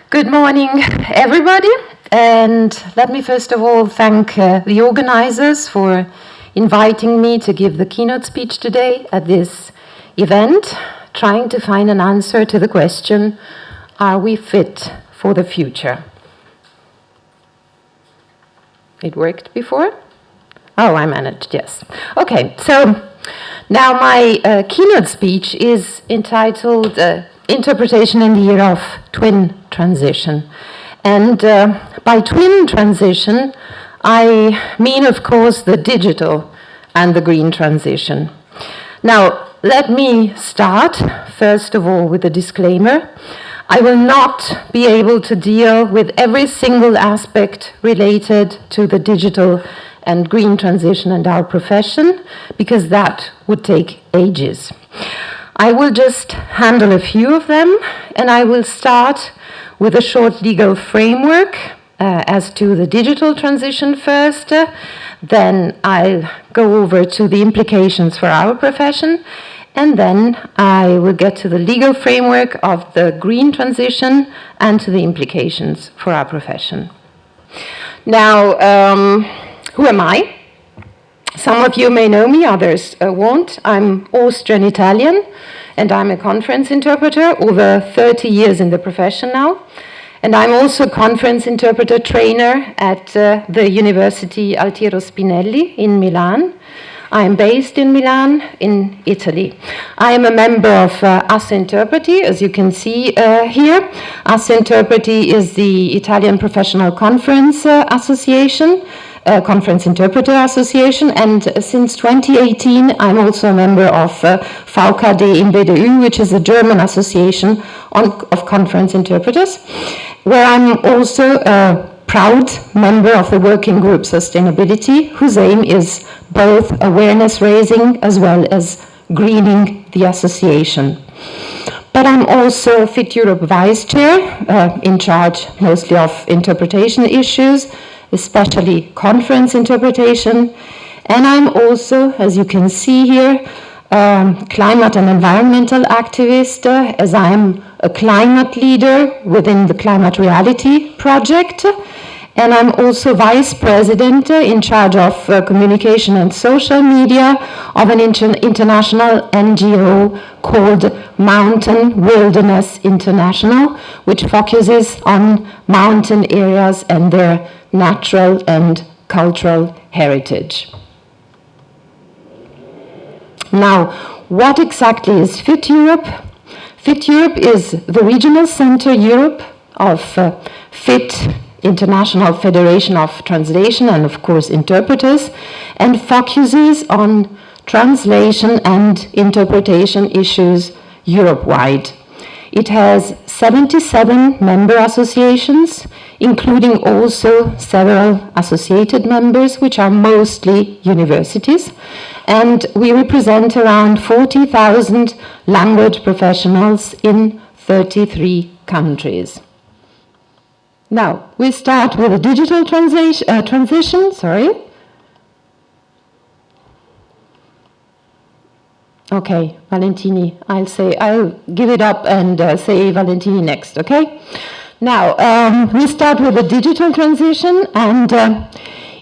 Good morning, everybody. And let me first of all thank the organizers for inviting me to give the keynote speech today at this event, trying to find an answer to the question, are we fit for the future? It worked before? Oh, I managed, yes. Okay, so now my keynote speech is entitled Interpretation in the Year of Twin Transition. And by twin transition, I mean, of course, the digital and the green transition. Now, let me start, first of all, with a disclaimer. I will not be able to deal with every single aspect related to the digital and green transition and our profession, because that would take ages. I will just handle a few of them, and I will start with a short legal framework as to the digital transition first. Then I'll go over to the implications for our profession, and then I will get to the legal framework of the green transition and to the implications for our profession. Now, who am I? Some of you may know me, others won't. I'm Austrian-Italian, and I'm a conference interpreter, over 30 years in the profession now. And I'm also a conference interpreter trainer at the University Altiero Spinelli in Milan. I'm based in Milan, in Italy. I am a member of ASSE Interpreti, as you can see here. ASSE Interpreti is the Italian Professional Conference Association, Conference Interpreter Association, and since 2018 I'm also a member of VKD in BDU, which is a German association of conference interpreters, where I'm also a proud member of the working group Sustainability, whose aim is both awareness raising as well as greening the association. But I'm also Fit Europe Vice Chair, in charge mostly of interpretation issues, especially conference interpretation. And I'm also, as you can see here, climate and environmental activist, as I am a climate leader within the Climate Reality Project. And I'm also vice president in charge of communication and social media of an international NGO called Mountain Wilderness International, which focuses on mountain areas and their natural and cultural heritage. Now, what exactly is Fit Europe? Fit Europe is the regional center Europe of FIT, International Federation of Translation and, of course, interpreters, and focuses on translation and interpretation issues Europe-wide. It has 77 member associations, including also several associated members, which are mostly universities, and we represent around 40,000 language professionals in 33 countries. Now, we start with a digital transition, Okay, Valentini, I'll give it up and say Valentini next, okay? Now, we start with the digital transition, and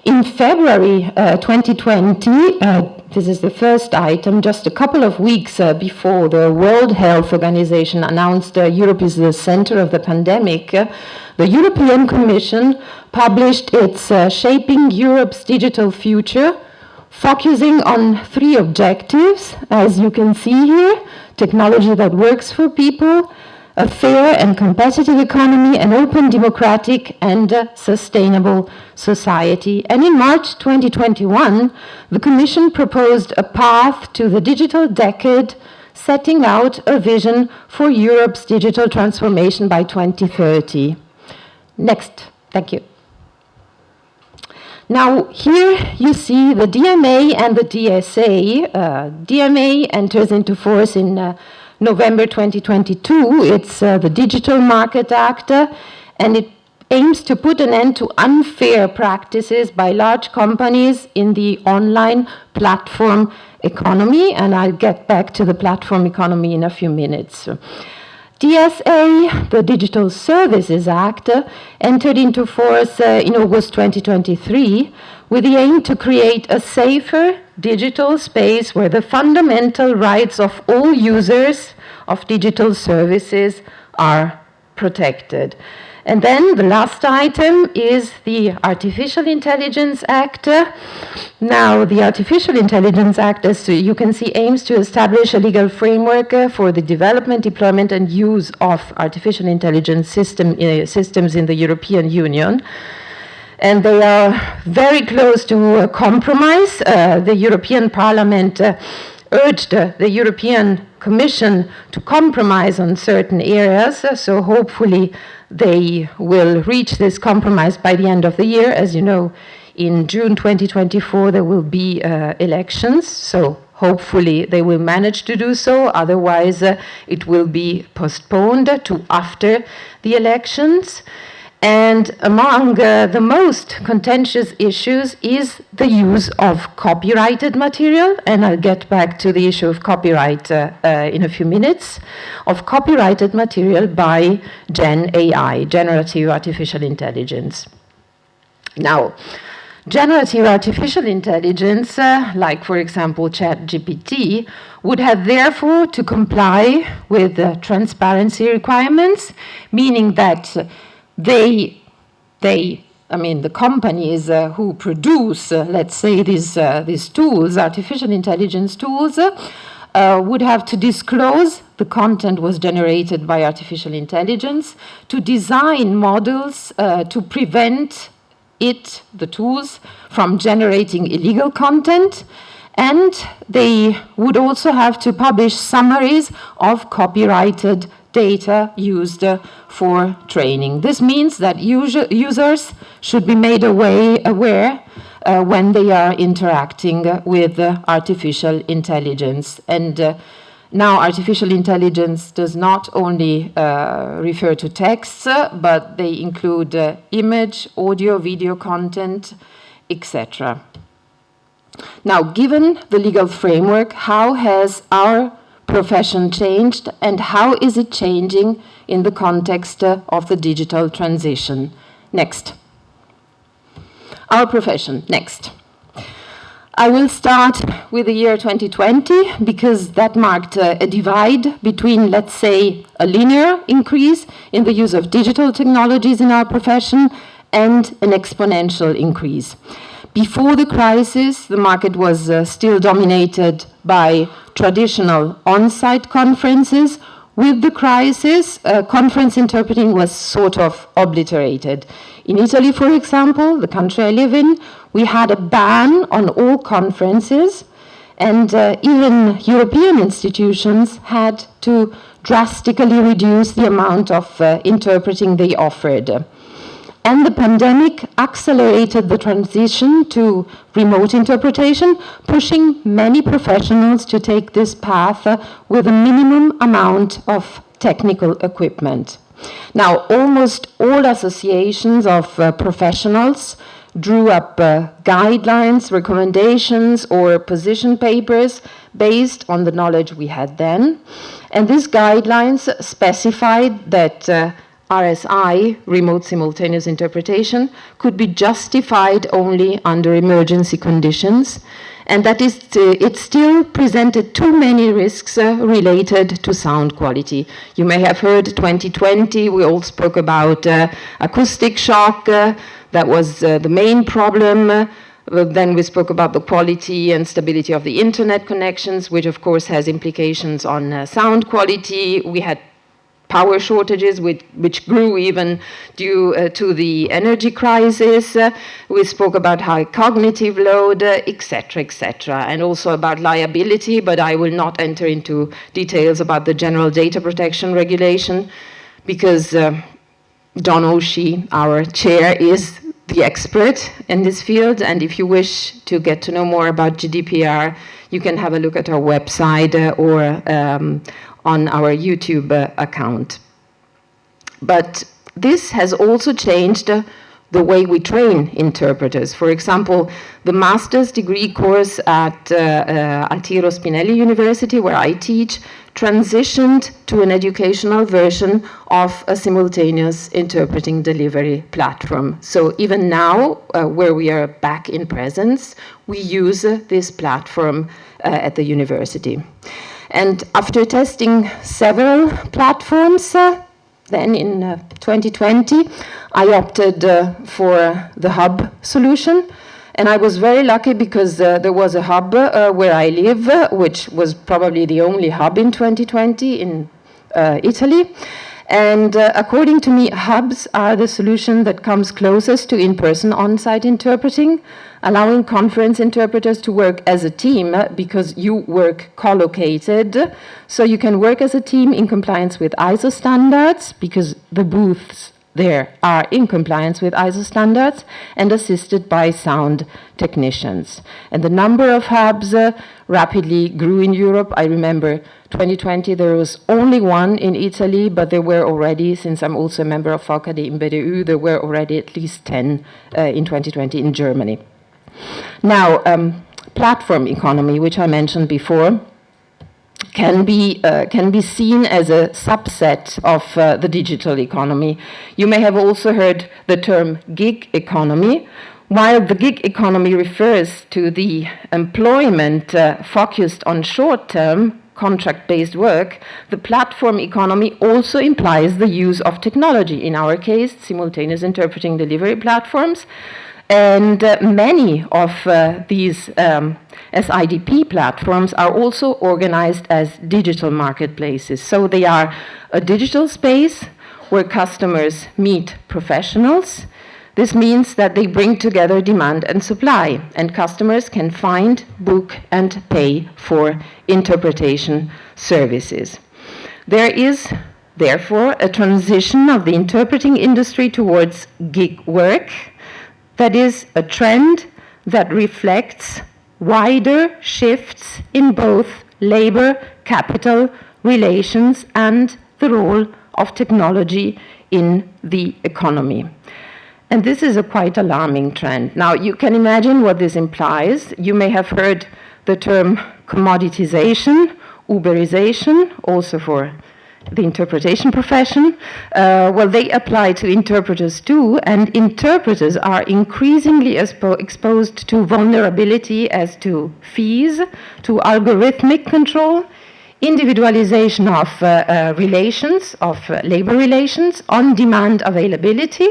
in February 2020, this is the first item, just a couple of weeks before the World Health Organization announced Europe is the center of the pandemic, the European Commission published its Shaping Europe's Digital Future, focusing on 3 objectives, as you can see here: technology that works for people, a fair and competitive economy, an open, democratic, and sustainable society. And in March 2021, the Commission proposed a path to the digital decade, setting out a vision for Europe's digital transformation by 2030. Next, thank you. Now, here you see the DMA and the DSA. DMA enters into force in November 2022. It's the Digital Market Act, and it aims to put an end to unfair practices by large companies in the online platform economy, and I'll get back to the platform economy in a few minutes. DSA, the Digital Services Act, entered into force in August 2023 with the aim to create a safer digital space where the fundamental rights of all users of digital services are protected. And then the last item is the Artificial Intelligence Act. Now, the Artificial Intelligence Act, as you can see, aims to establish a legal framework for the development, deployment, and use of artificial intelligence systems in the European Union. And they are very close to a compromise. The European Parliament urged the European Commission to compromise on certain areas, so hopefully they will reach this compromise by the end of the year. As you know, in June 2024 there will be elections, so hopefully they will manage to do so, otherwise it will be postponed to after the elections. And among the most contentious issues is the use of copyrighted material, and I'll get back to the issue of copyright in a few minutes, of copyrighted material by Gen AI, Generative Artificial Intelligence. Now, generative artificial intelligence, like for example ChatGPT, would have therefore to comply with the transparency requirements, meaning that the companies who produce, let's say, these tools, artificial intelligence tools, would have to disclose the content was generated by artificial intelligence, to design models to prevent the tools, from generating illegal content, and they would also have to publish summaries of copyrighted data used for training. This means that users should be made aware when they are interacting with artificial intelligence. And now artificial intelligence does not only refer to texts, but they include image, audio, video content, etc. Now, given the legal framework, how has our profession changed, and how is it changing in the context of the digital transition? Next. Our profession, next. I will start with the year 2020 because that marked a divide between, let's say, a linear increase in the use of digital technologies in our profession and an exponential increase. Before the crisis, the market was still dominated by traditional on-site conferences. With the crisis, conference interpreting was sort of obliterated. In Italy, for example, the country I live in, we had a ban on all conferences, and even European institutions had to drastically reduce the amount of interpreting they offered. And the pandemic accelerated the transition to remote interpretation, pushing many professionals to take this path with a minimum amount of technical equipment. Now, almost all associations of professionals drew up guidelines, recommendations, or position papers based on the knowledge we had then. And these guidelines specified that RSI, remote simultaneous interpretation, could be justified only under emergency conditions, and that it still presented too many risks related to sound quality. You may have heard 2020, we all spoke about acoustic shock, that was the main problem. Then we spoke about the quality and stability of the internet connections, which of course has implications on sound quality. We had power shortages, which grew even due to the energy crisis. We spoke about high cognitive load, etc., etc., and also about liability, but I will not enter into details about the General Data Protection Regulation, because John Oshie, our chair, is the expert in this field, and if you wish to get to know more about GDPR, you can have a look at our website or on our YouTube account. But this has also changed the way we train interpreters. For example, the master's degree course at Altiero Spinelli University, where I teach, transitioned to an educational version of a simultaneous interpreting delivery platform. So even now, where we are back in presence, we use this platform at the university. And after testing several platforms, then in 2020, I opted for the hub solution. And I was very lucky because there was a hub where I live, which was probably the only hub in 2020 in Italy. And according to me, hubs are the solution that comes closest to in-person on-site interpreting, allowing conference interpreters to work as a team because you work co-located. So you can work as a team in compliance with ISO standards because the booths there are in compliance with ISO standards and assisted by sound technicians. And the number of hubs rapidly grew in Europe. I remember 2020 there was only one in Italy, but there were already, since I'm also a member of VKD in BDU, there were already at least 10 in 2020 in Germany. Now, platform economy, which I mentioned before, can be seen as a subset of the digital economy. You may have also heard the term gig economy. While the gig economy refers to the employment focused on short-term contract-based work, the platform economy also implies the use of technology, in our case, simultaneous interpreting delivery platforms. And many of these SIDP platforms are also organized as digital marketplaces. So they are a digital space where customers meet professionals. This means that they bring together demand and supply, and customers can find, book, and pay for interpretation services. There is, therefore, a transition of the interpreting industry towards gig work. That is a trend that reflects wider shifts in both labor, capital, relations, and the role of technology in the economy. And this is a quite alarming trend. Now, you can imagine what this implies. You may have heard the term commoditization, Uberization, also for the interpretation profession. Well, they apply to interpreters too, and interpreters are increasingly exposed to vulnerability as to fees, to algorithmic control, individualization of relations, of labor relations, on-demand availability,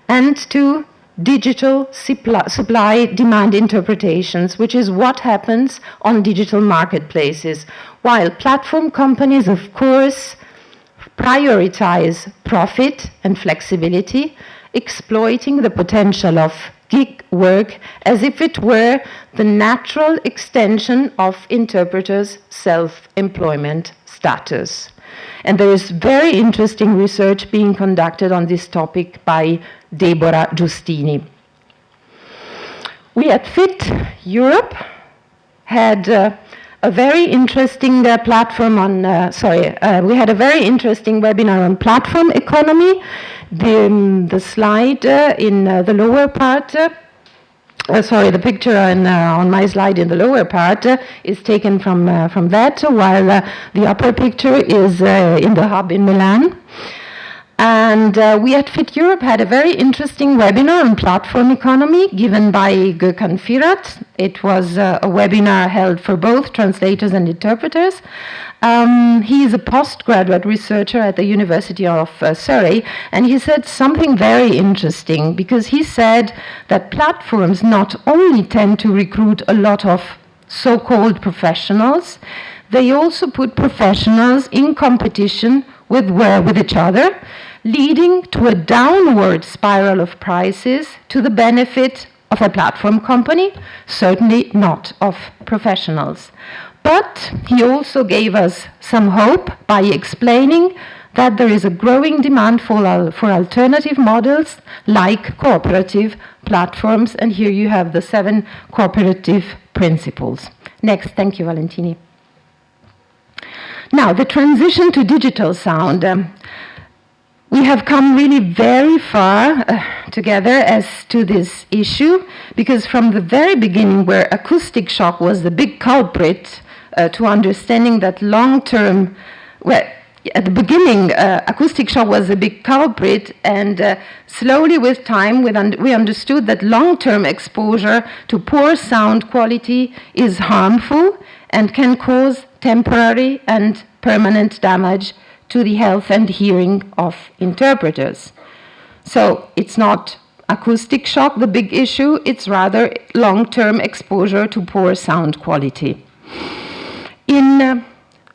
and to digital supply-demand interpretations, which is what happens on digital marketplaces, while platform companies, of course, prioritize profit and flexibility, exploiting the potential of gig work as if it were the natural extension of interpreters' self-employment status. And there is very interesting research being conducted on this topic by Deborah Giustini. We at FIT Europe had a very interesting platform on, we had a very interesting webinar on platform economy. The slide in the lower part, the picture on my slide in the lower part is taken from that, while the upper picture is in the hub in Milan. And we at FIT Europe had a very interesting webinar on platform economy given by Gökhan Firat. It was a webinar held for both translators and interpreters. He is a postgraduate researcher at the University of Surrey, and he said something very interesting, because he said that platforms not only tend to recruit a lot of so-called professionals, they also put professionals in competition with each other, leading to a downward spiral of prices to the benefit of a platform company, certainly not of professionals. But he also gave us some hope by explaining that there is a growing demand for alternative models like cooperative platforms, and here you have the 7 cooperative principles. Next, thank you, Valentini. Now, the transition to digital sound. We have come really very far together as to this issue, because from the very beginning, where acoustic shock was the big culprit to understanding that long-term, well, at the beginning, acoustic shock was a big culprit, and slowly with time, we understood that long-term exposure to poor sound quality is harmful and can cause temporary and permanent damage to the health and hearing of interpreters. So it's not acoustic shock, the big issue, it's rather long-term exposure to poor sound quality. In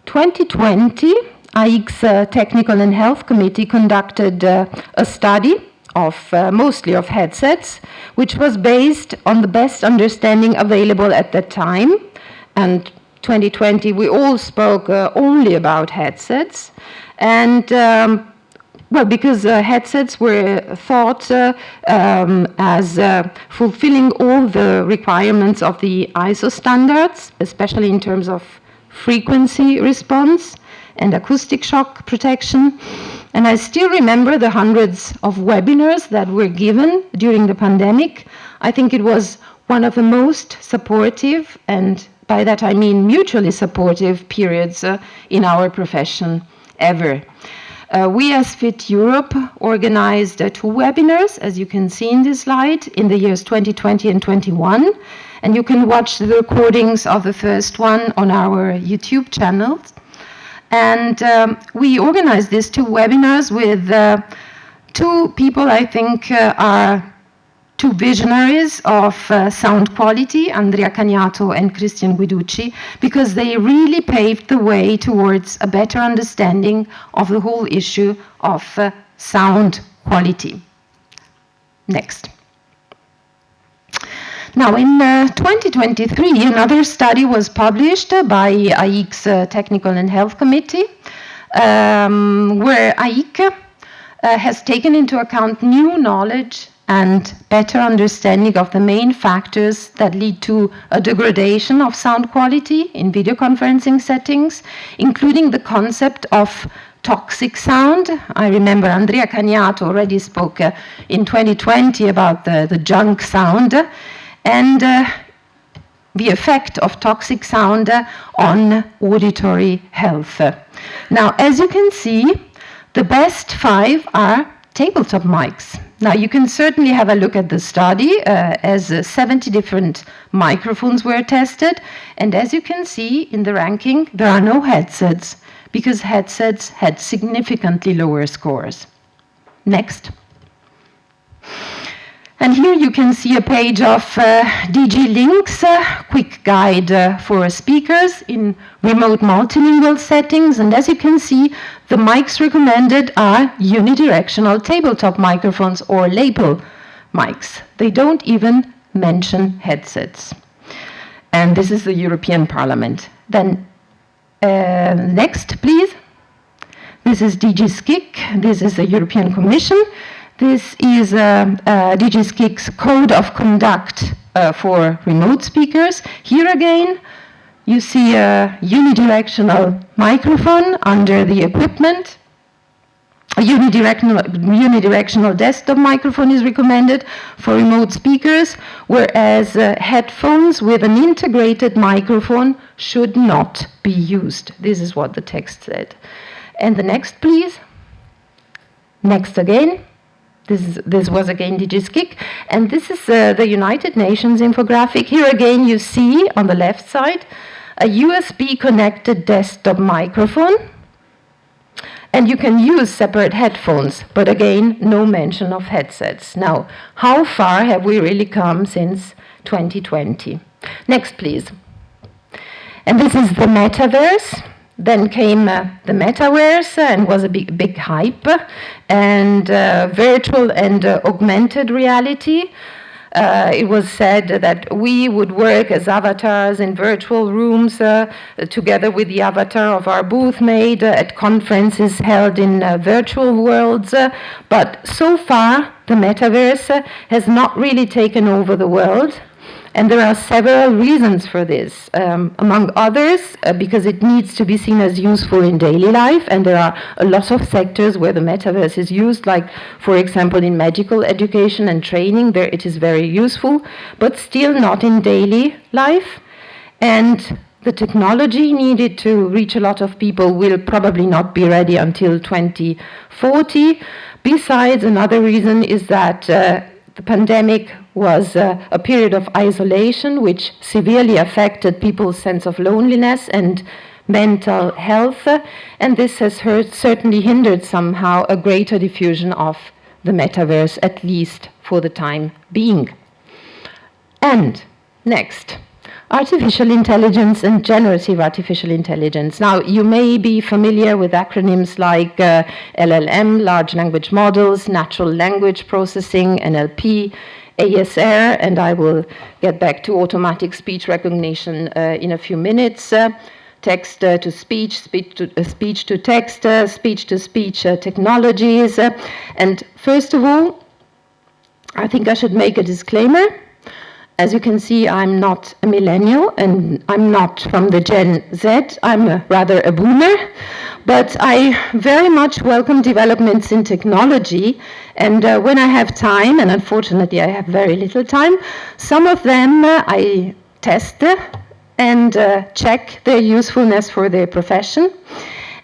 2020, AIC's Technical and Health Committee conducted a study of mostly of headsets, which was based on the best understanding available at that time. And 2020, we all spoke only about headsets. And well, because headsets were thought as fulfilling all the requirements of the ISO standards, especially in terms of frequency response and acoustic shock protection. And I still remember the hundreds of webinars that were given during the pandemic. I think it was one of the most supportive, and by that I mean mutually supportive, periods in our profession ever. We as FIT Europe organized 2 webinars, as you can see in this slide, in the years 2020 and 21. And you can watch the recordings of the first one on our YouTube channels. And we organized these 2 webinars with 2 people I think are 2 visionaries of sound quality, Andrea Cagnato and Christian Guiducci, because they really paved the way towards a better understanding of the whole issue of sound quality. Next. Now, in 2023, another study was published by AIC's Technical and Health Committee, where AIC has taken into account new knowledge and better understanding of the main factors that lead to a degradation of sound quality in video conferencing settings, including the concept of toxic sound. I remember Andrea Cagnato already spoke in 2020 about the junk sound, and the effect of toxic sound on auditory health. Now, as you can see, the best 5 are tabletop mics. Now, you can certainly have a look at the study, as 70 different microphones were tested, and as you can see in the ranking, there are no headsets, because headsets had significantly lower scores. Next. And here you can see a page of DG Link's quick guide for speakers in remote multilingual settings. And as you can see, the mics recommended are unidirectional tabletop microphones or lapel mics. They don't even mention headsets. And this is the European Parliament. Then next, please. This is DG SCIC. This is the European Commission. This is DG SCIC's Code of Conduct for remote speakers. Here again, you see a unidirectional microphone under the equipment. A unidirectional desktop microphone is recommended for remote speakers, whereas headphones with an integrated microphone should not be used. This is what the text said. And the next, please. Next again. This was again DG SCIC, and this is the United Nations infographic. Here again you see on the left side a USB connected desktop microphone, and you can use separate headphones, but again no mention of headsets. Now, how far have we really come since 2020? Next, please. And this is the metaverse. Then came the metaverse and was a big hype, and virtual and augmented reality. It was said that we would work as avatars in virtual rooms together with the avatar of our booth mate at conferences held in virtual worlds. But so far, the metaverse has not really taken over the world. And there are several reasons for this. Among others, because it needs to be seen as useful in daily life, and there are a lot of sectors where the metaverse is used, like, for example, in medical education and training, there it is very useful, but still not in daily life. And the technology needed to reach a lot of people will probably not be ready until 2040. Besides, another reason is that the pandemic was a period of isolation which severely affected people's sense of loneliness and mental health, and this has certainly hindered somehow a greater diffusion of the metaverse, at least for the time being. And next, artificial intelligence and generative artificial intelligence. Now, you may be familiar with acronyms like LLM, large language models, natural language processing, NLP, ASR, and I will get back to automatic speech recognition in a few minutes. Text to speech, speech to text, speech to speech technologies. And first of all, I think I should make a disclaimer. As you can see, I'm not a millennial and I'm not from the Gen Z. I'm rather a boomer, but I very much welcome developments in technology. And when I have time, and unfortunately I have very little time, some of them I test and check their usefulness for their profession.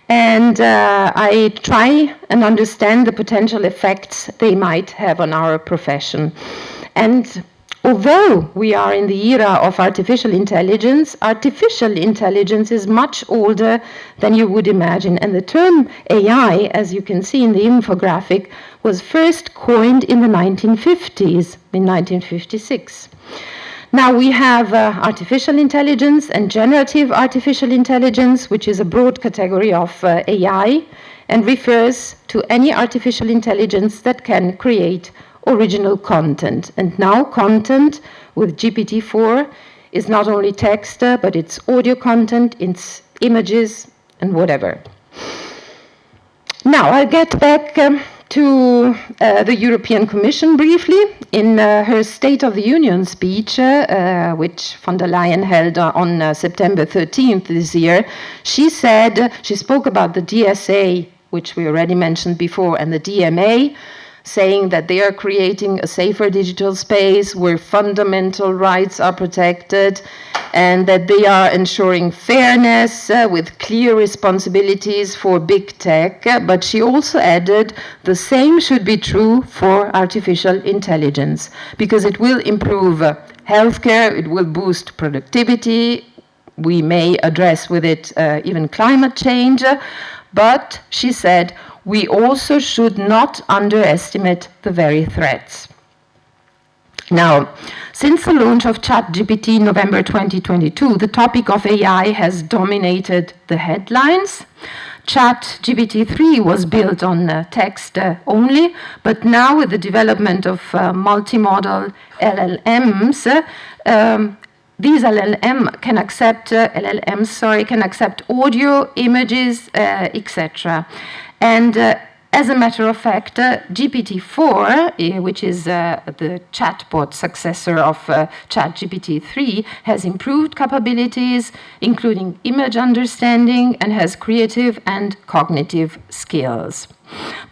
And I try and understand the potential effects they might have on our profession. And although we are in the era of artificial intelligence is much older than you would imagine. And the term AI, as you can see in the infographic, was first coined in the 1950s, in 1956. Now we have artificial intelligence and generative artificial intelligence, which is a broad category of AI and refers to any artificial intelligence that can create original content. And now content with GPT-4 is not only text, but it's audio content, it's images, and whatever. Now I'll get back to the European Commission briefly. In her State of the Union speech, which von der Leyen held on September 13th this year, she spoke about the DSA, which we already mentioned before, and the DMA, saying that they are creating a safer digital space where fundamental rights are protected and that they are ensuring fairness with clear responsibilities for big tech. But she also added the same should be true for artificial intelligence because it will improve healthcare, it will boost productivity, we may address with it even climate change, but she said, we also should not underestimate the very threats. Now, since the launch of ChatGPT in November 2022, the topic of AI has dominated the headlines. ChatGPT-3 was built on text only, but now with the development of multimodal LLMs, these LLMs can accept audio, images, etc. And as a matter of fact, GPT-4, which is the chatbot successor of ChatGPT-3, has improved capabilities, including image understanding, and has creative and cognitive skills.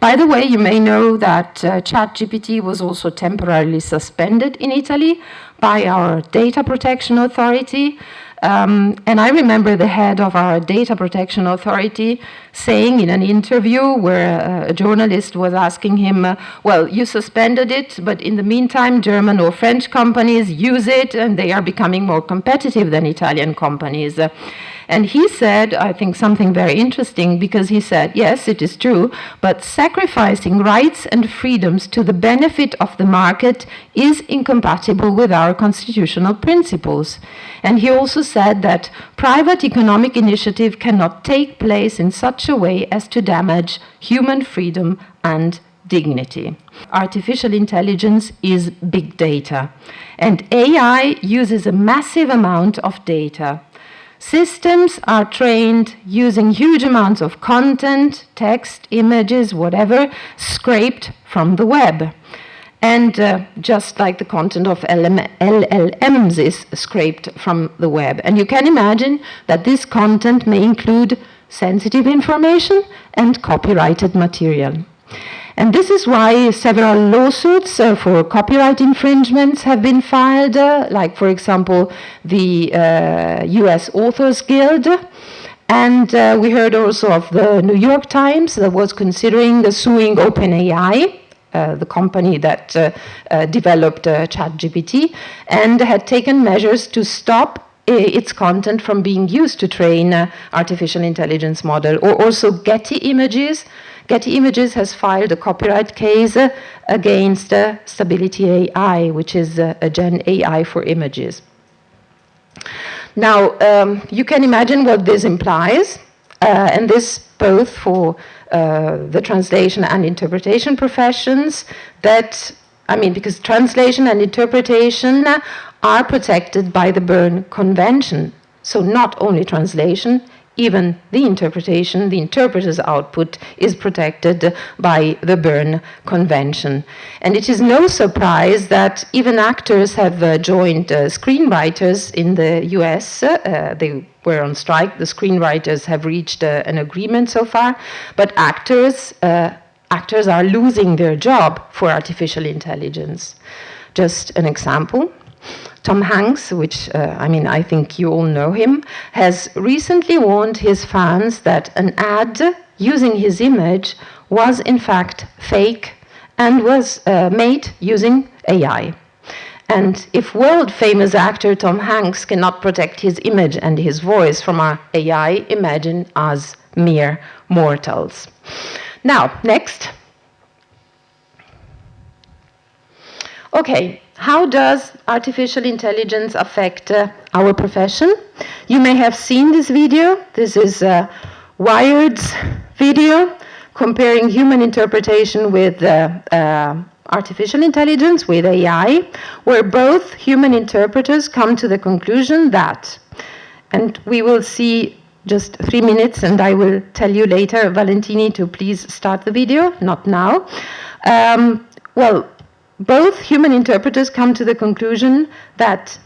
By the way, you may know that ChatGPT was also temporarily suspended in Italy by our data protection authority. And I remember the head of our data protection authority saying in an interview where a journalist was asking him, well, you suspended it, but in the meantime, German or French companies use it and they are becoming more competitive than Italian companies. And he said, I think something very interesting, because he said, yes, it is true, but sacrificing rights and freedoms to the benefit of the market is incompatible with our constitutional principles. And he also said that private economic initiative cannot take place in such a way as to damage human freedom and dignity. Artificial intelligence is big data, and AI uses a massive amount of data. Systems are trained using huge amounts of content, text, images, whatever, scraped from the web. And just like the content of LLMs is scraped from the web. And you can imagine that this content may include sensitive information and copyrighted material. And this is why several lawsuits for copyright infringements have been filed, like, for example, the US Authors Guild. And we heard also of the New York Times that was considering suing OpenAI, the company that developed ChatGPT, and had taken measures to stop its content from being used to train artificial intelligence model. Or also Getty Images. Getty Images has filed a copyright case against Stability AI, which is a Gen AI for images. Now, you can imagine what this implies, and this both for the translation and interpretation professions, that, I mean, because translation and interpretation are protected by the Berne Convention. So not only translation, even the interpretation, the interpreter's output is protected by the Berne Convention. And it is no surprise that even actors have joined screenwriters in the US. They were on strike. The screenwriters have reached an agreement so far, but actors are losing their job for artificial intelligence. Just an example. Tom Hanks, which, I think you all know him, has recently warned his fans that an ad using his image was in fact fake and was made using AI. And if world-famous actor Tom Hanks cannot protect his image and his voice from our AI, imagine us mere mortals. Now, next. Okay. How does artificial intelligence affect our profession? You may have seen this video. This is Wired's video comparing human interpretation with artificial intelligence, with AI, where both human interpreters come to the conclusion that, and we will see just 3 minutes, and I will tell you later, Valentini, to please start the video, not now. Both human interpreters come to the conclusion that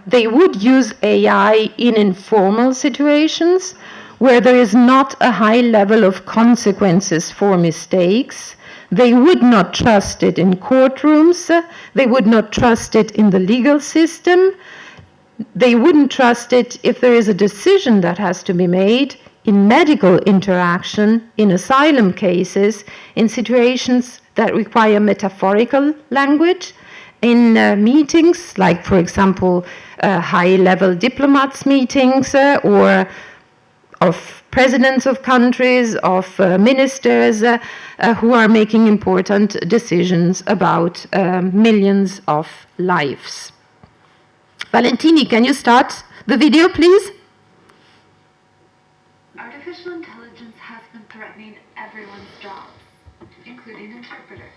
they would use AI in informal situations where there is not a high level of consequences for mistakes. They would not trust it in courtrooms. They would not trust it in the legal system. They wouldn't trust it if there is a decision that has to be made in medical interaction, in asylum cases, in situations that require metaphorical language, in meetings, like, for example, high-level diplomats meetings, or of presidents of countries, of ministers who are making important decisions about millions of lives. Valentini, can you start the video, please? Artificial intelligence has been threatening everyone's jobs, including interpreters.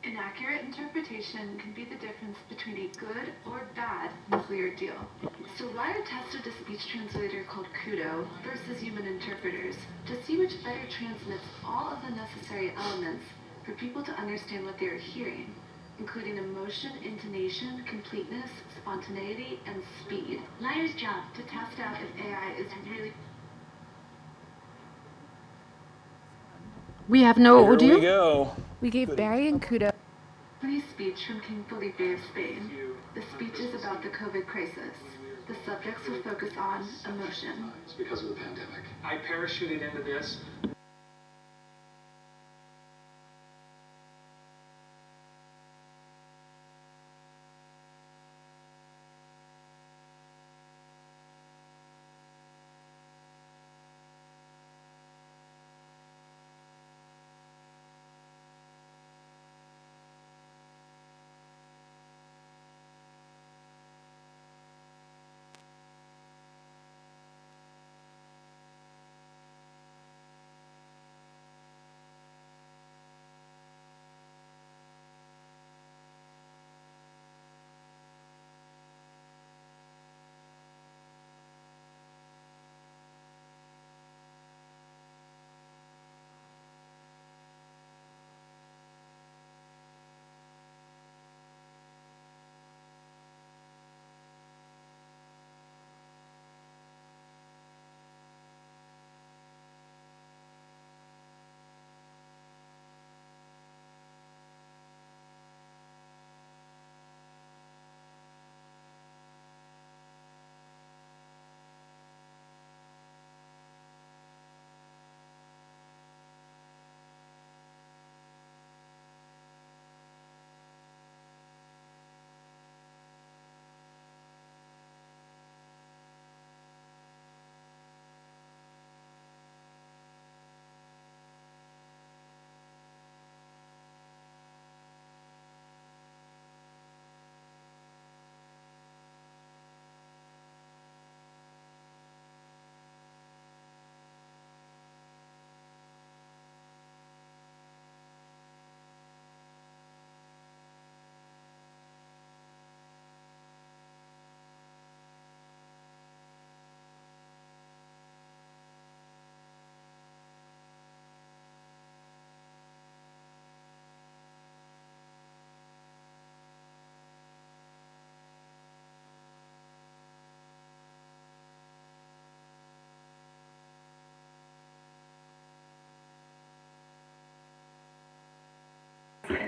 Inaccurate interpretation can be the difference between a good or bad nuclear deal. So Wired tested a speech translator called Kudo versus human interpreters to see which better transmits all of the necessary elements for people to understand what they are hearing, including emotion, intonation, completeness, spontaneity, and speed. Wired's job to test out if AI is really... We have no audio. Here we go. We gave Barry and Kudo a speech from King Felipe of Spain. The speech is about the COVID crisis. The subjects will focus on emotion. It's because of the pandemic. I parachuted into this.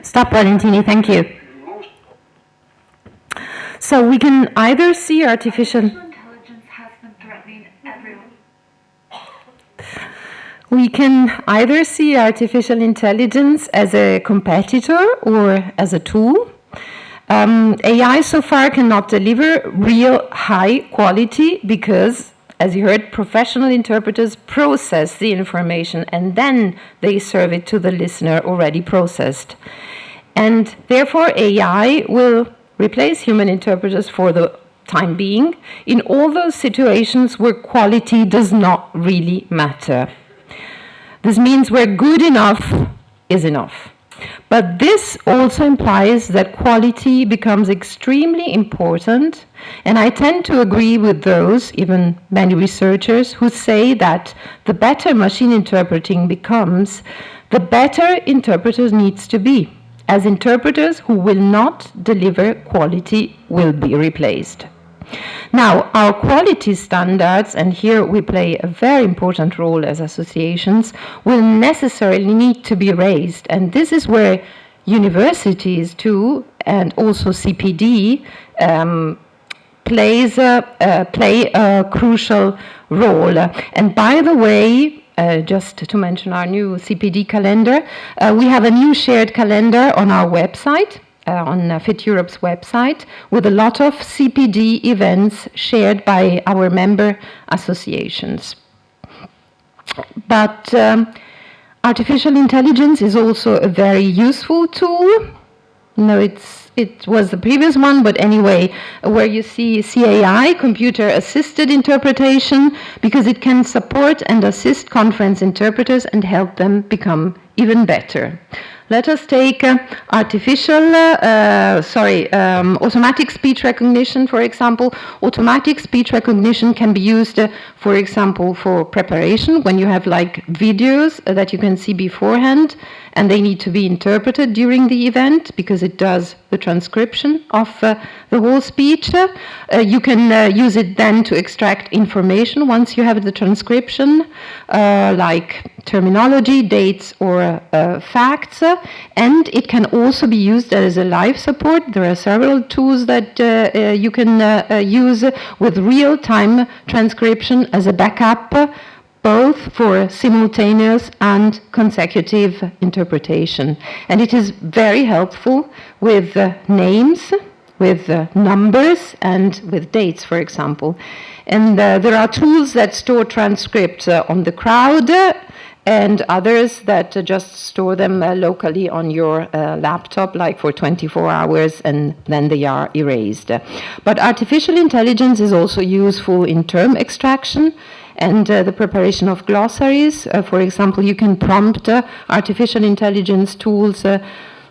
Stop, Valentini, thank you. So we can either see artificial intelligence has been threatening everyone. We can either see artificial intelligence as a competitor or as a tool. AI so far cannot deliver real high quality because, as you heard, professional interpreters process the information and then they serve it to the listener already processed. And therefore AI will replace human interpreters for the time being in all those situations where quality does not really matter. This means where good enough is enough. But this also implies that quality becomes extremely important, and I tend to agree with those, even many researchers, who say that the better machine interpreting becomes, the better interpreters needs to be, as interpreters who will not deliver quality will be replaced. Now, our quality standards, and here we play a very important role as associations, will necessarily need to be raised. And this is where universities too, and also CPD, play a crucial role. And by the way, just to mention our new CPD calendar, we have a new shared calendar on our website, on Fit Europe's website, with a lot of CPD events shared by our member associations. But artificial intelligence is also a very useful tool. No, it was the previous one, but anyway, where you see CAI, computer-assisted interpretation, because it can support and assist conference interpreters and help them become even better. Let us take automatic speech recognition, for example. Automatic speech recognition can be used, for example, for preparation, when you have like videos that you can see beforehand, and they need to be interpreted during the event, because it does the transcription of the whole speech. You can use it then to extract information once you have the transcription, like terminology, dates, or facts, and it can also be used as a live support. There are several tools that you can use with real-time transcription as a backup, both for simultaneous and consecutive interpretation. And it is very helpful with names, with numbers, and with dates, for example. And there are tools that store transcripts on the crowd, and others that just store them locally on your laptop, like for 24 hours, and then they are erased. But artificial intelligence is also useful in term extraction and the preparation of glossaries. For example, you can prompt artificial intelligence tools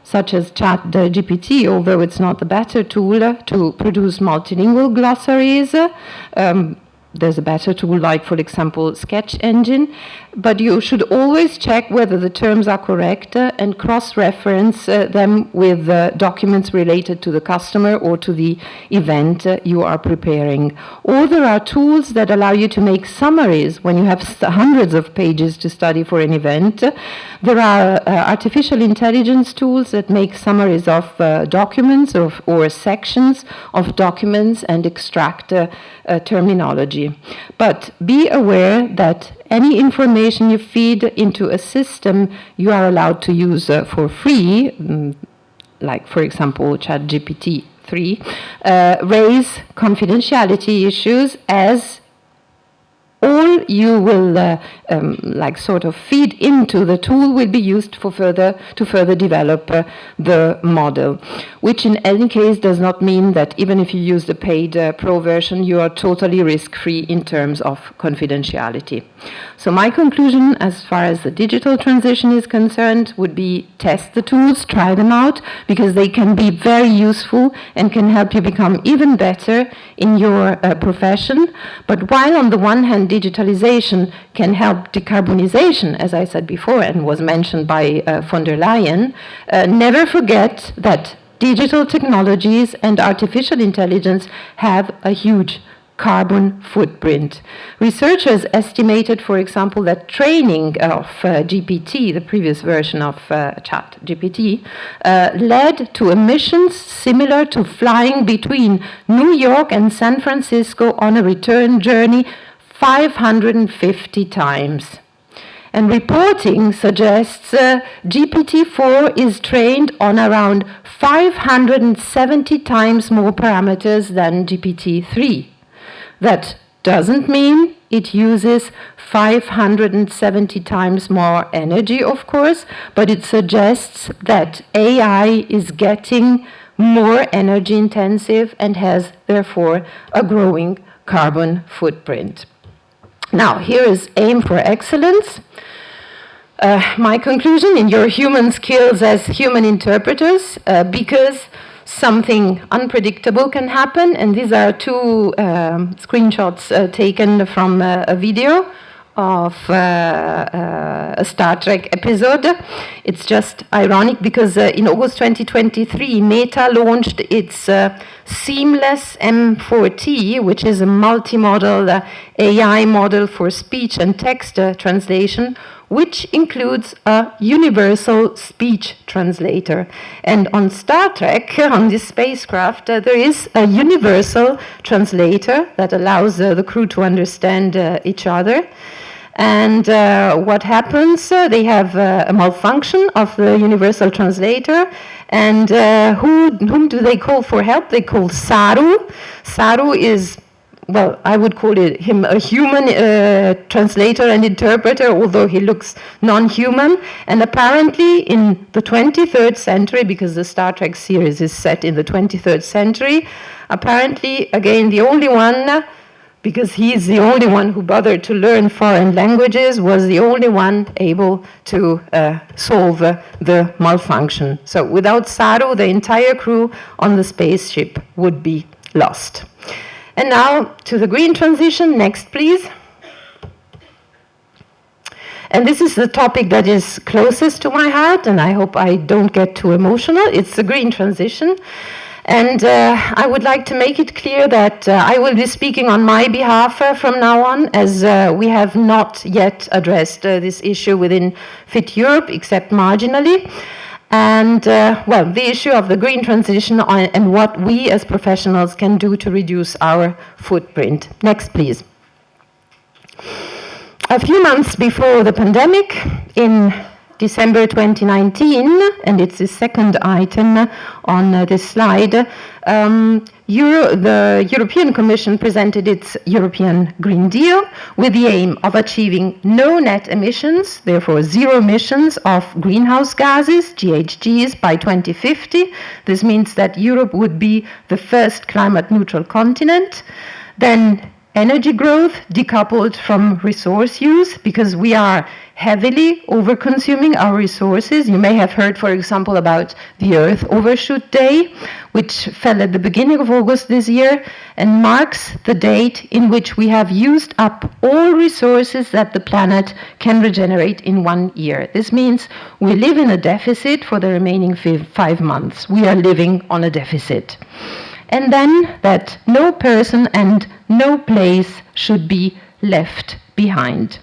such as ChatGPT, although it's not the better tool, to produce multilingual glossaries. There's a better tool like, for example, Sketch Engine, but you should always check whether the terms are correct and cross-reference them with documents related to the customer or to the event you are preparing. Or there are tools that allow you to make summaries when you have hundreds of pages to study for an event. There are artificial intelligence tools that make summaries of documents or sections of documents and extract terminology. But be aware that any information you feed into a system you are allowed to use for free, like for example ChatGPT 3, raise confidentiality issues, as all you will feed into the tool will be used to further develop the model, which in any case does not mean that even if you use the paid pro version, you are totally risk-free in terms of confidentiality. So my conclusion as far as the digital transition is concerned would be test the tools, try them out, because they can be very useful and can help you become even better in your profession. But while on the one hand digitalization can help decarbonization, as I said before and was mentioned by von der Leyen, never forget that digital technologies and artificial intelligence have a huge carbon footprint. Researchers estimated, for example, that training of GPT, the previous version of ChatGPT, led to emissions similar to flying between New York and San Francisco on a return journey 550 times. And reporting suggests GPT-4 is trained on around 570 times more parameters than GPT-3. That doesn't mean it uses 570 times more energy, of course, but it suggests that AI is getting more energy intensive and has, therefore, a growing carbon footprint. Now, here is aim for excellence. My conclusion in your human skills as human interpreters, because something unpredictable can happen, and these are two screenshots taken from a video of a Star Trek episode. It's just ironic because in August 2023, Meta launched its Seamless M4T, which is a multimodal AI model for speech and text translation, which includes a universal speech translator. And on Star Trek, on this spacecraft, there is a universal translator that allows the crew to understand each other. And what happens? They have a malfunction of the universal translator, and whom do they call for help? They call Saru. Saru is, well, I would call him a human translator and interpreter, although he looks non-human. And apparently in the 23rd century, because the Star Trek series is set in the 23rd century, apparently, again, the only one, because he's the only one who bothered to learn foreign languages, was the only one able to solve the malfunction. So without Saru, the entire crew on the spaceship would be lost. And now to the green transition. Next, please. And this is the topic that is closest to my heart, and I hope I don't get too emotional. It's the green transition. And I would like to make it clear that I will be speaking on my behalf from now on, as we have not yet addressed this issue within Fit Europe, except marginally. And, well, the issue of the green transition and what we as professionals can do to reduce our footprint. Next, please. A few months before the pandemic, in December 2019, and it's the second item on this slide, the European Commission presented its European Green Deal with the aim of achieving no net emissions, therefore zero emissions of greenhouse gases, GHGs, by 2050. This means that Europe would be the first climate-neutral continent. Then energy growth decoupled from resource use, because we are heavily over-consuming our resources. You may have heard, for example, about the Earth Overshoot Day, which fell at the beginning of August this year and marks the date in which we have used up all resources that the planet can regenerate in 1 year. This means we live in a deficit for the remaining 5 months. We are living on a deficit. And then that no person and no place should be left behind.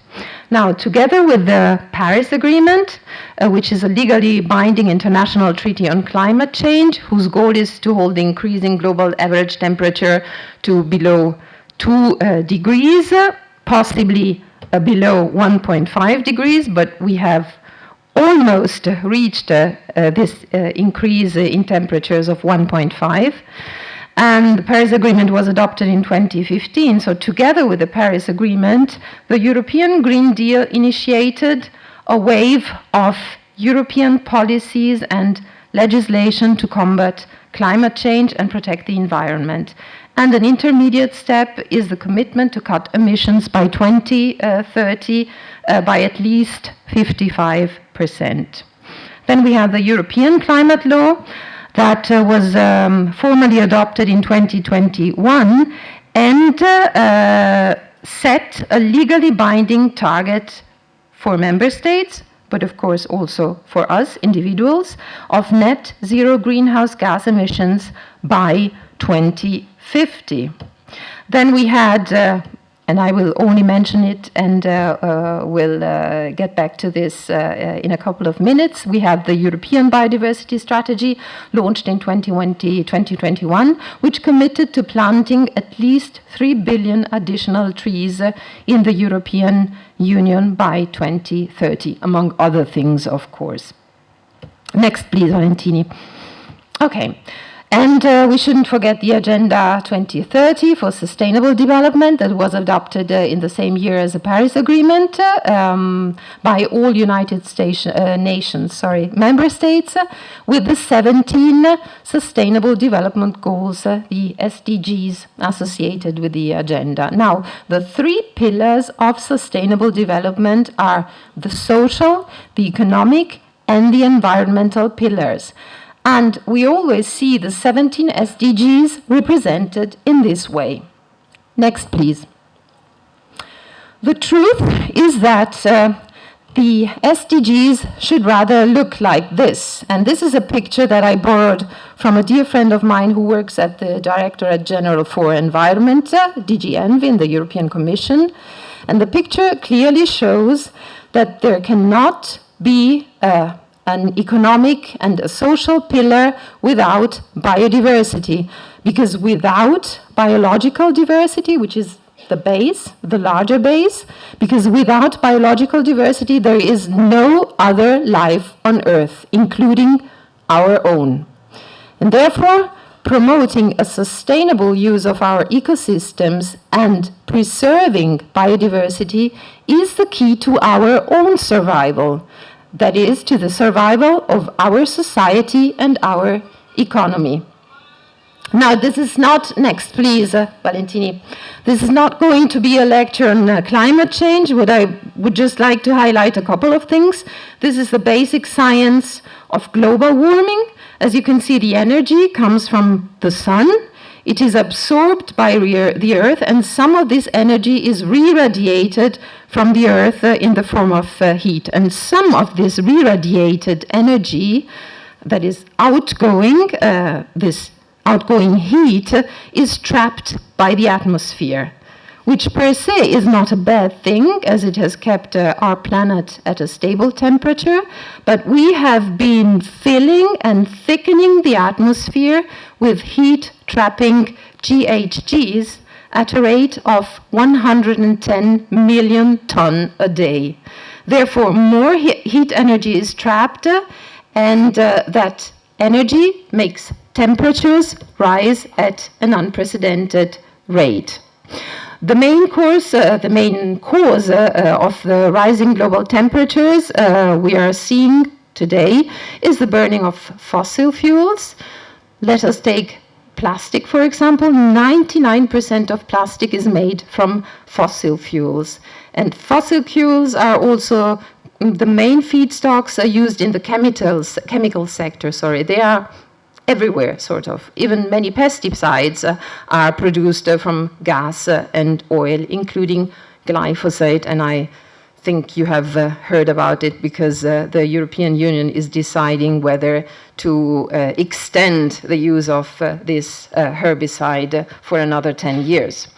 Now, together with the Paris Agreement, which is a legally binding international treaty on climate change, whose goal is to hold the increasing global average temperature to below 2 degrees, possibly below 1.5 degrees, but we have almost reached this increase in temperatures of 1.5. And the Paris Agreement was adopted in 2015. So together with the Paris Agreement, the European Green Deal initiated a wave of European policies and legislation to combat climate change and protect the environment. And an intermediate step is the commitment to cut emissions by 2030 by at least 55%. Then we have the European Climate Law, that was formally adopted in 2021 and set a legally binding target for member states, but of course also for us individuals, of net zero greenhouse gas emissions by 2050. Then we had, and I will only mention it and we'll get back to this in a couple of minutes. We have the European Biodiversity Strategy launched in 2021, which committed to planting at least 3 billion additional trees in the European Union by 2030, among other things, of course. Next, please, Valentini. Okay. And we shouldn't forget the Agenda 2030 for Sustainable Development that was adopted in the same year as the Paris Agreement by all United Nations member states, with the 17 Sustainable Development Goals, the SDGs, associated with the agenda. Now, the 3 pillars of sustainable development are the social, the economic, and the environmental pillars. And we always see the 17 SDGs represented in this way. Next, please. The truth is that the SDGs should rather look like this. And this is a picture that I borrowed from a dear friend of mine who works at the Directorate General for Environment, DG ENVI, in the European Commission. And the picture clearly shows that there cannot be an economic and a social pillar without biodiversity, because without biological diversity, which is the base, the larger base, because without biological diversity there is no other life on Earth, including our own. And therefore, promoting a sustainable use of our ecosystems and preserving biodiversity is the key to our own survival. That is, to the survival of our society and our economy. Now, this is not, next please, Valentini. This is not going to be a lecture on climate change, but I would just like to highlight a couple of things. This is the basic science of global warming. As you can see, the energy comes from the sun. It is absorbed by the Earth, and some of this energy is re-radiated from the Earth in the form of heat. And some of this re-radiated energy that is outgoing, this outgoing heat, is trapped by the atmosphere, which per se is not a bad thing, as it has kept our planet at a stable temperature, but we have been filling and thickening the atmosphere with heat-trapping GHGs at a rate of 110 million tons a day. Therefore, more heat energy is trapped, and that energy makes temperatures rise at an unprecedented rate. The main cause of the rising global temperatures we are seeing today is the burning of fossil fuels. Let us take plastic, for example. 99% of plastic is made from fossil fuels. And fossil fuels are also the main feedstocks used in the chemical sector. They are everywhere, sort of. Even many pesticides are produced from gas and oil, including glyphosate, and I think you have heard about it because the European Union is deciding whether to extend the use of this herbicide for another 10 years.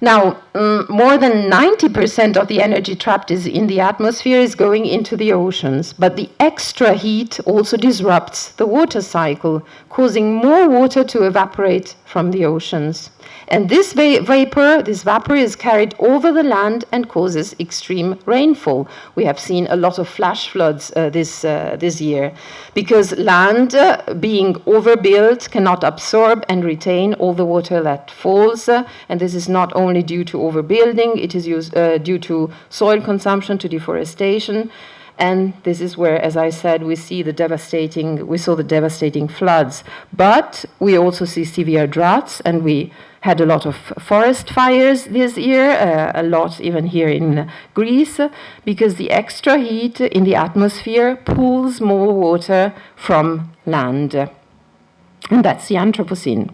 Now, more than 90% of the energy trapped in the atmosphere is going into the oceans, but the extra heat also disrupts the water cycle, causing more water to evaporate from the oceans. And this vapor is carried over the land and causes extreme rainfall. We have seen a lot of flash floods this year because land, being overbuilt, cannot absorb and retain all the water that falls. And this is not only due to overbuilding, it is due to soil consumption, to deforestation. And this is where, as I said, we saw the devastating floods. But we also see severe droughts, and we had a lot of forest fires this year, a lot even here in Greece, because the extra heat in the atmosphere pulls more water from land. And that's the Anthropocene.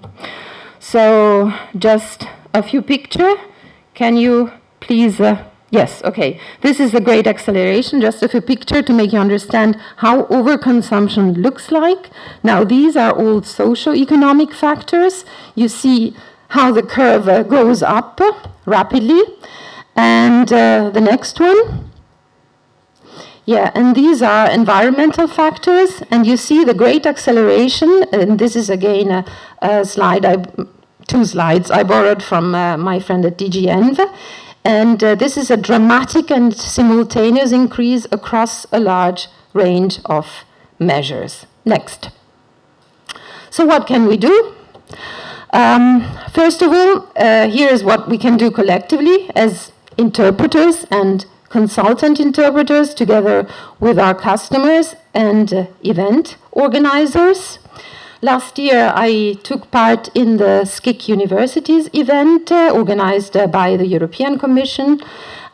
So just a few pictures. Can you please... Yes, okay. This is the great acceleration, just a few pictures to make you understand how overconsumption looks like. Now, these are all socio-economic factors. You see how the curve goes up rapidly. And the next one. Yeah, and these are environmental factors, and you see the great acceleration, and this is again a slide, two slides I borrowed from my friend at ΤΞΓΜΔ, and this is a dramatic and simultaneous increase across a large range of measures. Next. So what can we do? First of all, here is what we can do collectively as interpreters and consultant interpreters together with our customers and event organizers. Last year I took part in the SCIC Universities event organized by the European Commission,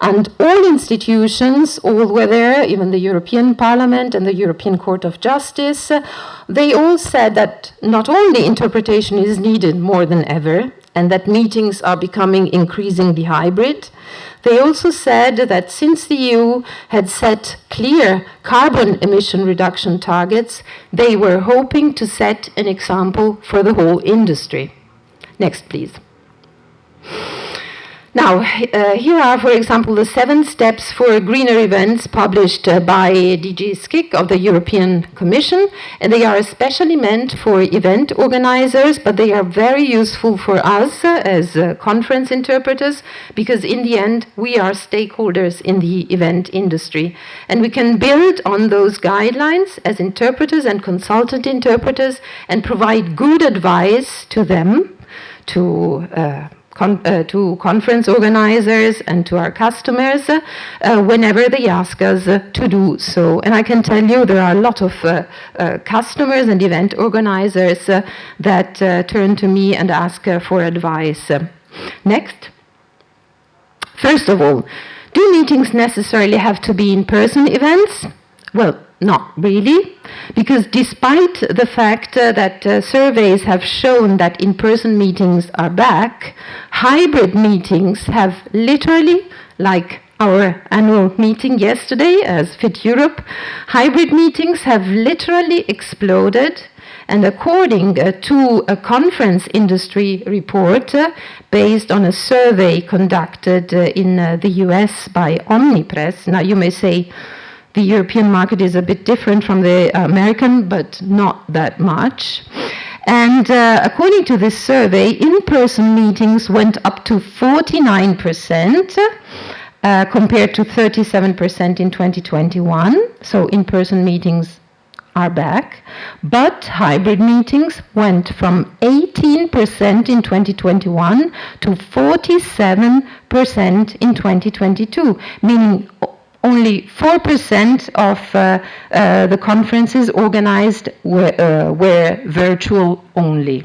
and all institutions, all were there, even the European Parliament and the European Court of Justice. They all said that not only interpretation is needed more than ever, and that meetings are becoming increasingly hybrid. They also said that since the EU had set clear carbon emission reduction targets, they were hoping to set an example for the whole industry. Next, please. Now, here are, for example, the 7 steps for greener events published by DG SCIC of the European Commission, and they are especially meant for event organizers, but they are very useful for us as conference interpreters, because in the end, we are stakeholders in the event industry, and we can build on those guidelines as interpreters and consultant interpreters and provide good advice to them, to conference organizers and to our customers whenever they ask us to do so. And I can tell you there are a lot of customers and event organizers that turn to me and ask for advice. Next. First of all, do meetings necessarily have to be in-person events? Well, not really, because despite the fact that surveys have shown that in-person meetings are back, hybrid meetings have literally, like our annual meeting yesterday as Fit Europe, hybrid meetings have literally exploded. And according to a conference industry report based on a survey conducted in the US by Omnipress, now you may say, the European market is a bit different from the American, but not that much. And according to this survey, in-person meetings went up to 49% compared to 37% in 2021. So in-person meetings are back. But hybrid meetings went from 18% in 2021 to 47% in 2022, meaning only 4% of the conferences organized were virtual only.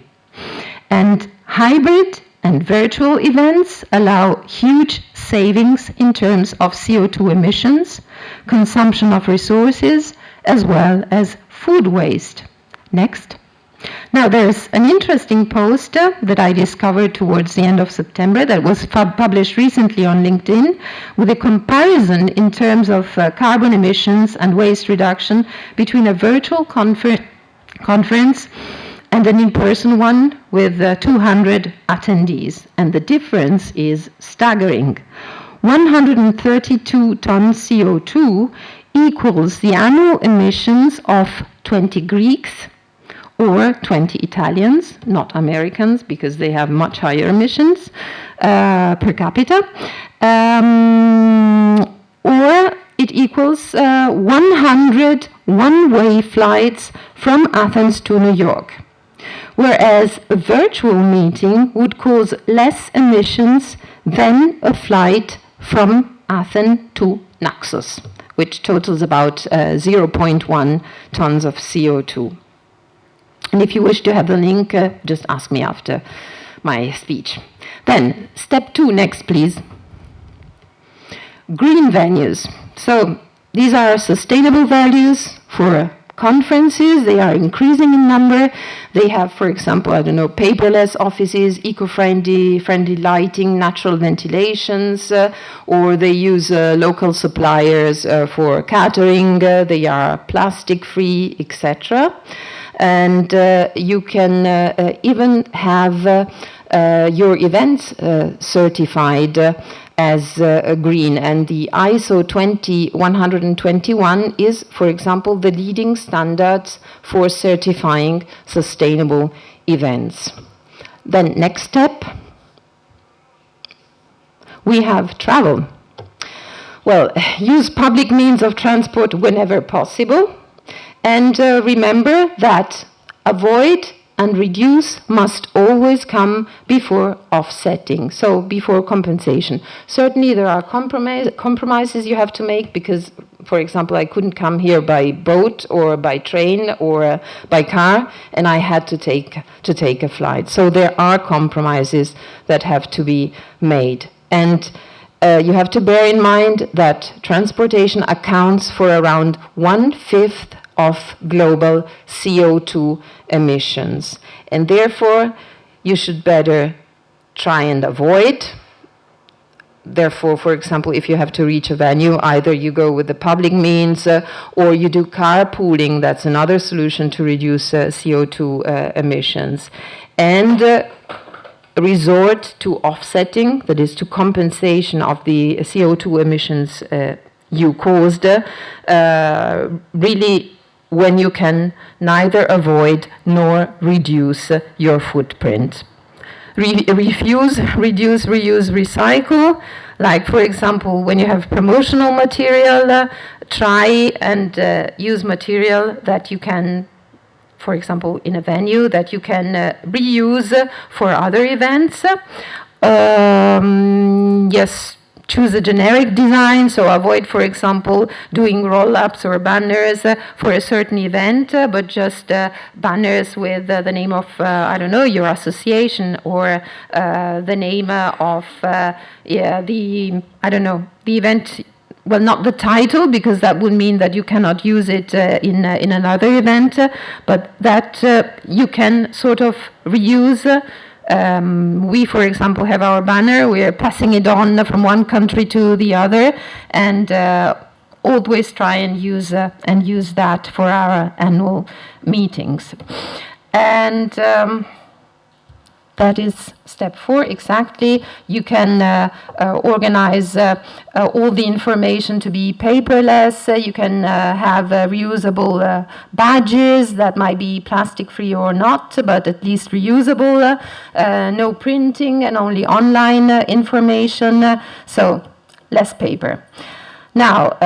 And hybrid and virtual events allow huge savings in terms of CO2 emissions, consumption of resources, as well as food waste. Next. Now, there's an interesting poster that I discovered towards the end of September that was published recently on LinkedIn with a comparison in terms of carbon emissions and waste reduction between a virtual conference and an in-person one with 200 attendees. And the difference is staggering. 132 tons CO2 equals the annual emissions of 20 Greeks, or 20 Italians, not Americans, because they have much higher emissions per capita, or it equals 100 one-way flights from Athens to New York, whereas a virtual meeting would cause less emissions than a flight from Athens to Naxos, which totals about 0.1 tons of CO2. And if you wish to have the link, just ask me after my speech. Then, step 2 next, please. Green venues. So, these are sustainable values for conferences. They are increasing in number. They have, for example, paperless offices, eco-friendly lighting, natural ventilations, or they use local suppliers for catering. They are plastic-free, etc. And you can even have your events certified as green. And the ISO 20121 is, for example, the leading standards for certifying sustainable events. Then next step, we have travel. Well, use public means of transport whenever possible. And remember that avoid and reduce must always come before offsetting, so before compensation. Certainly there are compromises you have to make because, for example, I couldn't come here by boat or by train or by car, and I had to take a flight. So there are compromises that have to be made. And you have to bear in mind that transportation accounts for around 1/5 of global CO2 emissions. And therefore, you should better try and avoid. Therefore, for example, if you have to reach a venue, either you go with the public means or you do carpooling. That's another solution to reduce CO2 emissions. And resort to offsetting, that is to compensation of the CO2 emissions you caused, really when you can neither avoid nor reduce your footprint. Refuse, reduce, reuse, recycle. Like, for example, when you have promotional material, try and use material that you can, for example, in a venue, that you can reuse for other events. Yes. Choose a generic design, so avoid, for example, doing roll-ups or banners for a certain event, but just banners with the name of, I don't know, your association or the name of, the event. Well, not the title, because that would mean that you cannot use it in another event, but that you can sort of reuse. We, for example, have our banner. We are passing it on from one country to the other, and always try and use that for our annual meetings. And that is step 4 exactly. You can organize all the information to be paperless. You can have reusable badges that might be plastic-free or not, but at least reusable. No printing and only online information. So less paper. Now,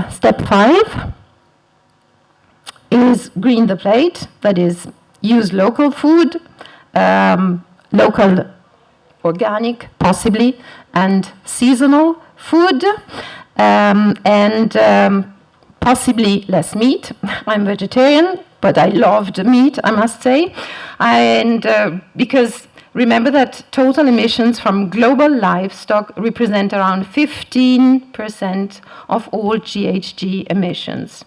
step 5 is green the plate. That is, use local food. Local, organic, possibly, and seasonal food, and possibly less meat. I'm vegetarian, but I loved meat, I must say. And because remember that total emissions from global livestock represent around 15% of all GHG emissions.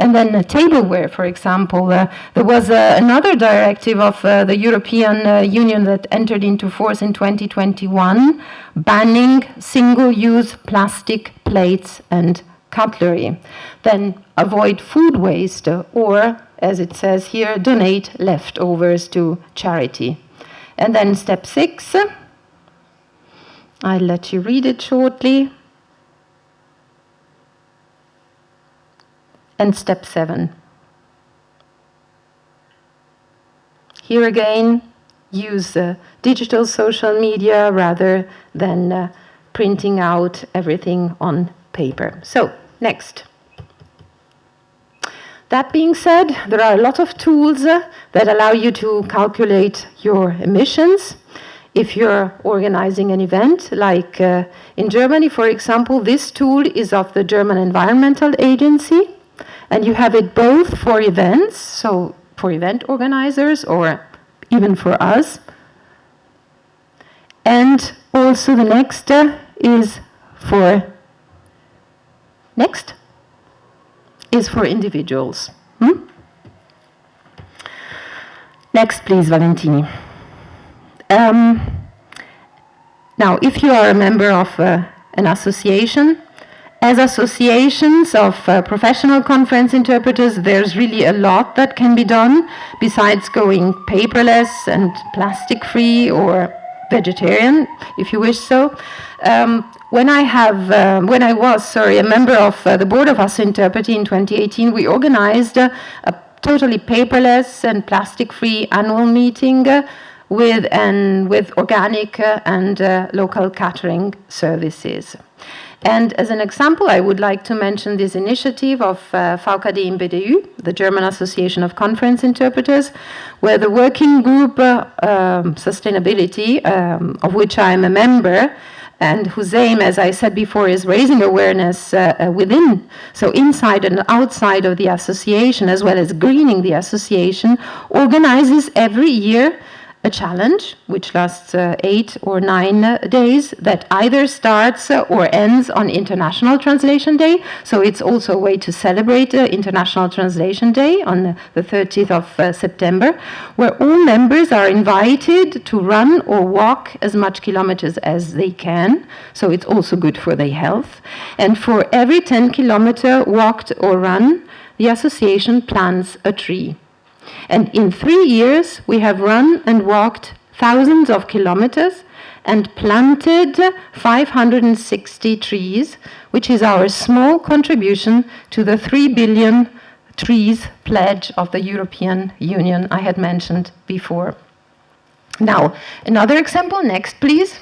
And then tableware, for example, there was another directive of the European Union that entered into force in 2021, banning single-use plastic plates and cutlery. Then avoid food waste, or, as it says here, donate leftovers to charity. And then step 6, I'll let you read it shortly. And step 7. Here again, use digital social media rather than printing out everything on paper. So, next. That being said, there are a lot of tools that allow you to calculate your emissions. If you're organizing an event, like in Germany, for example, this tool is of the German Environmental Agency. And you have it both for events, so for event organizers or even for us. And also the next is for individuals. Next, please, Valentini. Now, if you are a member of an association, As associations of professional conference interpreters, there's really a lot that can be done besides going paperless and plastic-free or vegetarian, if you wish so. When I was a member of the Board of ASSO Interpreti in 2018, we organized a totally paperless and plastic-free annual meeting with organic and local catering services. And as an example, I would like to mention this initiative of VKD im BDU, the German Association of Conference Interpreters, where the working group Sustainability, of which I am a member, and whose aim, as I said before, is raising awareness within, so inside and outside of the association, as well as greening the association, organizes every year a challenge which lasts 8 or 9 days that either starts or ends on International Translation Day. So it's also a way to celebrate International Translation Day on the 30th of September, where all members are invited to run or walk as much kilometers as they can. So it's also good for their health. And for every 10 kilometer walked or run, the association plants a tree. And in 3 years, we have run and walked thousands of kilometers and planted 560 trees, which is our small contribution to the 3 billion trees pledge of the European Union I had mentioned before. Now, another example, next please,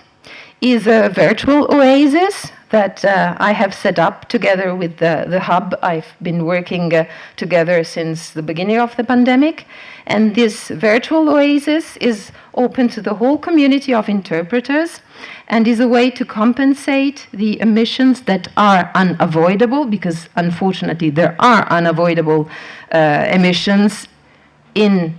is a virtual oasis that I have set up together with the hub. I've been working together since the beginning of the pandemic. And this virtual oasis is open to the whole community of interpreters and is a way to compensate the emissions that are unavoidable, because unfortunately there are unavoidable emissions in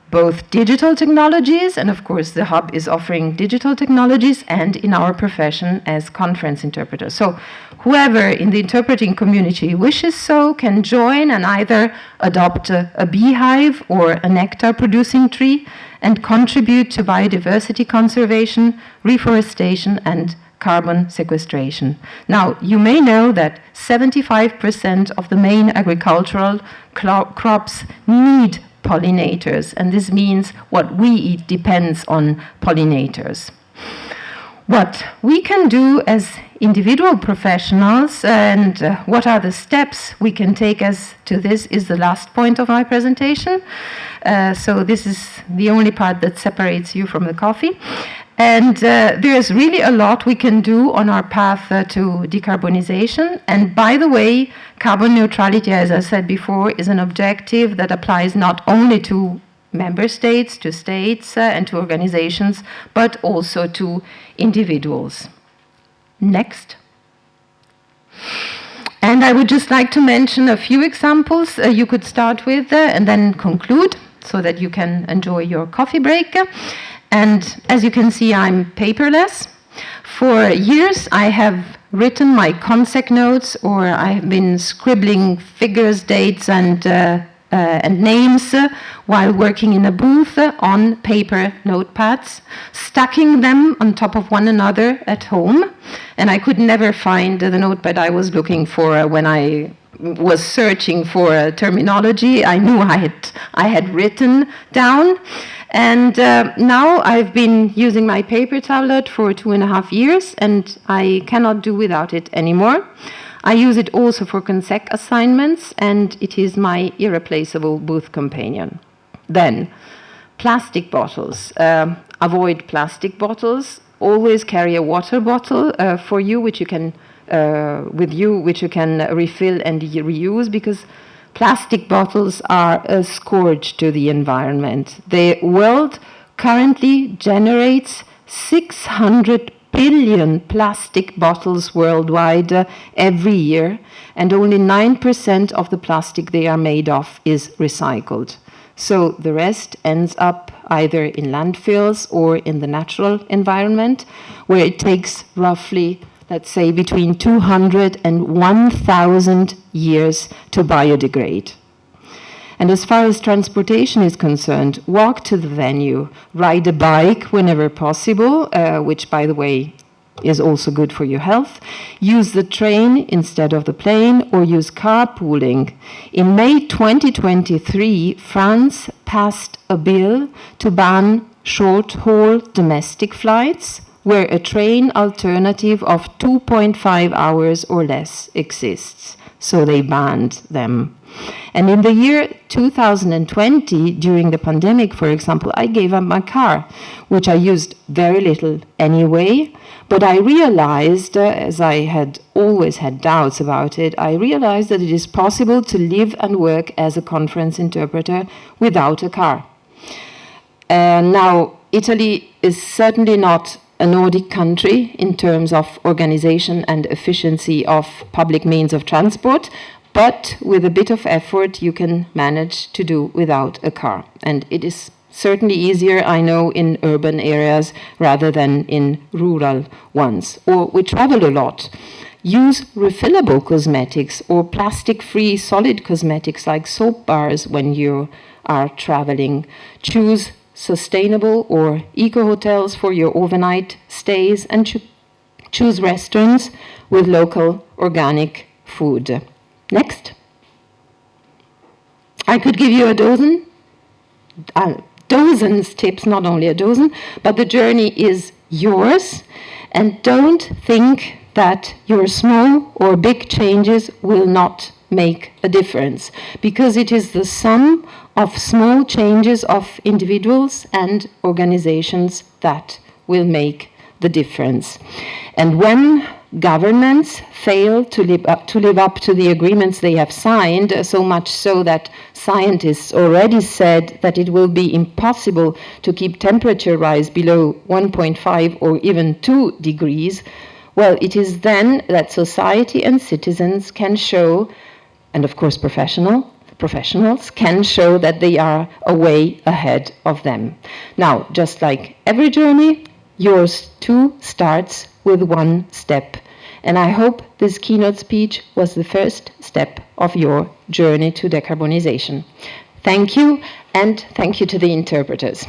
both digital technologies, and of course the hub is offering digital technologies, and in our profession as conference interpreters. So whoever in the interpreting community wishes so can join and either adopt a beehive or a nectar-producing tree and contribute to biodiversity conservation, reforestation, and carbon sequestration. Now, you may know that 75% of the main agricultural crops need pollinators, and this means what we eat depends on pollinators. What we can do as individual professionals and what are the steps we can take as to this is the last point of my presentation. So this is the only part that separates you from the coffee. And there's really a lot we can do on our path to decarbonization. And by the way, carbon neutrality, as I said before, is an objective that applies not only to member states, and to organizations, but also to individuals. Next. And I would just like to mention a few examples you could start with and then conclude so that you can enjoy your coffee break. And as you can see, I'm paperless. For years, I have written my concept notes, or I have been scribbling figures, dates, and names while working in a booth on paper notepads, stacking them on top of one another at home. And I could never find the notepad I was looking for when I was searching for terminology I knew I had written down. And now I've been using my paper tablet for 2.5 years, and I cannot do without it anymore. I use it also for consec assignments, and it is my irreplaceable booth companion. Then, plastic bottles. Avoid plastic bottles. Always carry a water bottle for you, which you can which you can refill and reuse, because plastic bottles are a scourge to the environment. The world currently generates 600 billion plastic bottles worldwide every year, and only 9% of the plastic they are made of is recycled. So the rest ends up either in landfills or in the natural environment, where it takes roughly, let's say, between 200 and 1,000 years to biodegrade. And as far as transportation is concerned, walk to the venue, ride a bike whenever possible, which, by the way, is also good for your health. Use the train instead of the plane, or use carpooling. In May 2023, France passed a bill to ban short-haul domestic flights where a train alternative of 2.5 hours or less exists. So they banned them. And in the year 2020, during the pandemic, for example, I gave up my car, which I used very little anyway. But I realized, as I had always had doubts about it, I realized that it is possible to live and work as a conference interpreter without a car. Now, Italy is certainly not a Nordic country in terms of organization and efficiency of public means of transport, but with a bit of effort, you can manage to do without a car. And it is certainly easier, I know, in urban areas rather than in rural ones. Or we travel a lot. Use refillable cosmetics or plastic-free solid cosmetics like soap bars when you are traveling. Choose sustainable or eco-hotels for your overnight stays, and choose restaurants with local organic food. Next. I could give you a dozen, dozens tips, not only a dozen, but the journey is yours. And don't think that your small or big changes will not make a difference, because it is the sum of small changes of individuals and organizations that will make the difference. And when governments fail to live up to the agreements they have signed, so much so that scientists already said that it will be impossible to keep temperature rise below 1.5 or even 2 degrees, well, it is then that society and citizens can show, and of course professionals can show that they are a way ahead of them. Now, just like every journey, yours too starts with one step. And I hope this keynote speech was the first step of your journey to decarbonization. Thank you, and thank you to the interpreters.